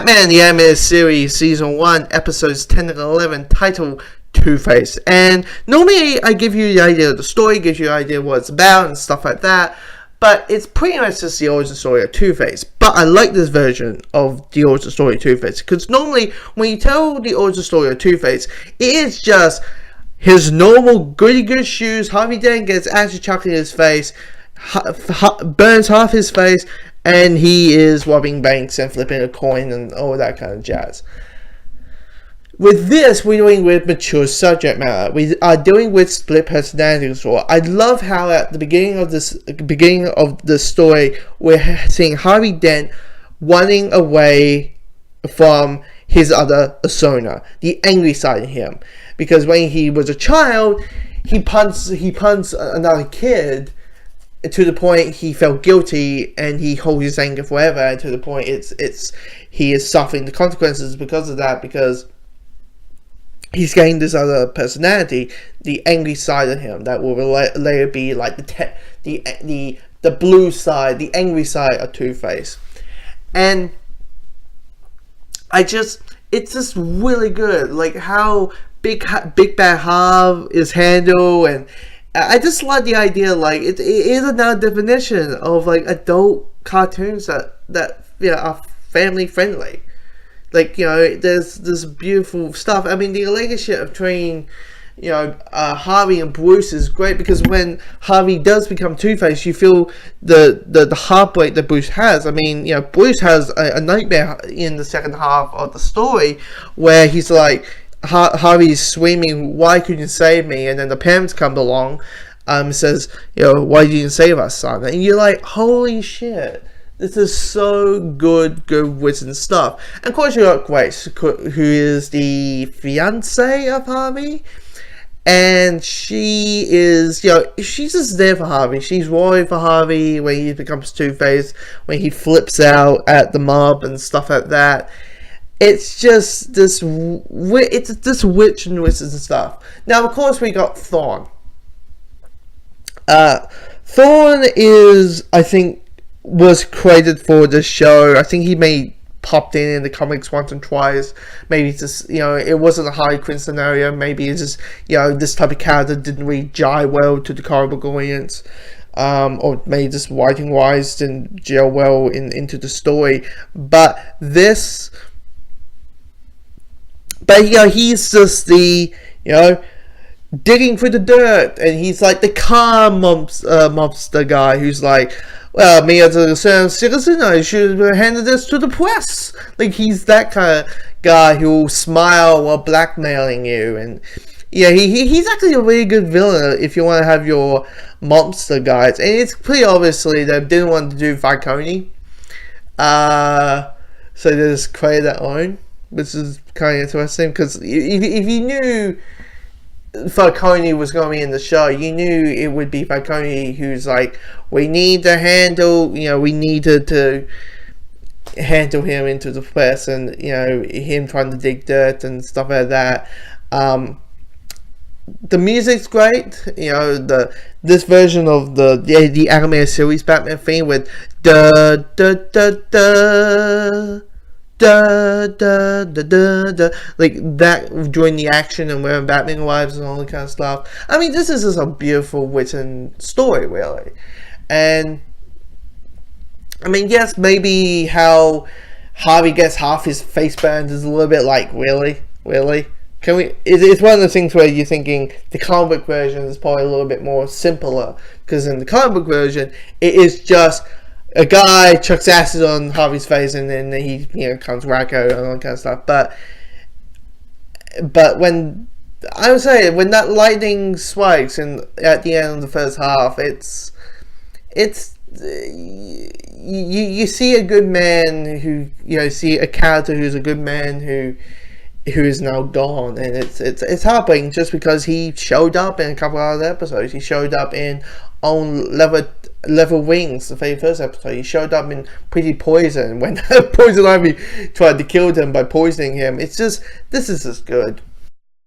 Batman the Animated Series Season 1 Episodes 10 and 11 titled Two-Face. And normally I give you the idea of the story, give you the idea of what it's about and stuff like that. But it's pretty much just the origin story of Two-Face. But I like this version of the origin story of Two-Face. Because normally when you tell the origin story of Two-Face, it is just his normal goody good shoes. Harvey Dent gets acid chucked in his face, burns half his face, and he is robbing banks and flipping a coin and all that kind of jazz. With this, we're doing with mature subject matter. We are dealing with split personality disorder. I love how at the beginning of the story, we're seeing Harvey Dent running away from his other persona, the angry side of him. Because when he was a child, he punts another kid to the point he felt guilty and he holds his anger forever, and to the point he is suffering the consequences because of that, because he's getting this other personality, the angry side of him that will later be like the blue side, the angry side of Two-Face. And it's just really good, like how Big Bad Harv is handled, and I just like the idea, like it is another definition of like adult cartoons that are family friendly. Like, there's this beautiful stuff. I mean, the relationship between Harvey and Bruce is great, because when Harvey does become Two-Face, you feel the heartbreak that Bruce has. I mean, Bruce has a nightmare in the second half of the story where he's like, Harvey's screaming, "Why couldn't you save me?" And then the parents come along, says, "Why didn't you save us, son?" And you're like, holy shit, this is so good written stuff. And of course you got Grace, who is the fiance of Harvey, and she is, she's just there for Harvey. She's worried for Harvey when he becomes Two-Face, when he flips out at the mob and stuff like that. It's just this witch and wizard and stuff. Now, of course, we got Thorn. Thorn is, I think, was created for this show. I think he popped in the comics once or twice. Maybe it's just, it wasn't a Harley Quinn scenario. Maybe it's just, this type of character didn't really jive well to the comic book audience. Or maybe just writing wise didn't gel well into the story. But he's just the, digging through the dirt, and he's like the car mobster guy who's like, well, me as a citizen, I should have handed this to the press. Like, he's that kind of guy who will smile while blackmailing you. And he's actually a really good villain if you want to have your mobster guys. And it's pretty obviously they didn't want to do Falcone, so they just created their own, which is kind of interesting, because if you knew Falcone was going to be in the show, you knew it would be Falcone who's like, we need to handle, we needed to handle him into the press, and him trying to dig dirt and stuff like that. The music's great. This version of the animated series Batman theme with da da da da da da da da da, like that during the action and when Batman arrives and all that kind of stuff. I mean, this is just a beautiful written story, really. And I mean, yes, maybe how Harvey gets half his face burned is a little bit like, really? Can we? It's one of the things where you're thinking the comic book version is probably a little bit more simpler, because in the comic book version, it is just a guy chucks acid on Harvey's face, and then he comes wacko and all that kind of stuff. But when I would say when that lightning strikes and at the end of the first half, it's you see a good man who see a character who's a good man who is now gone, and it's heartbreaking just because he showed up in a couple of other episodes. He showed up in On Level Wings, the very first episode. He showed up in Pretty Poison when Poison Ivy tried to kill him by poisoning him. This is just good.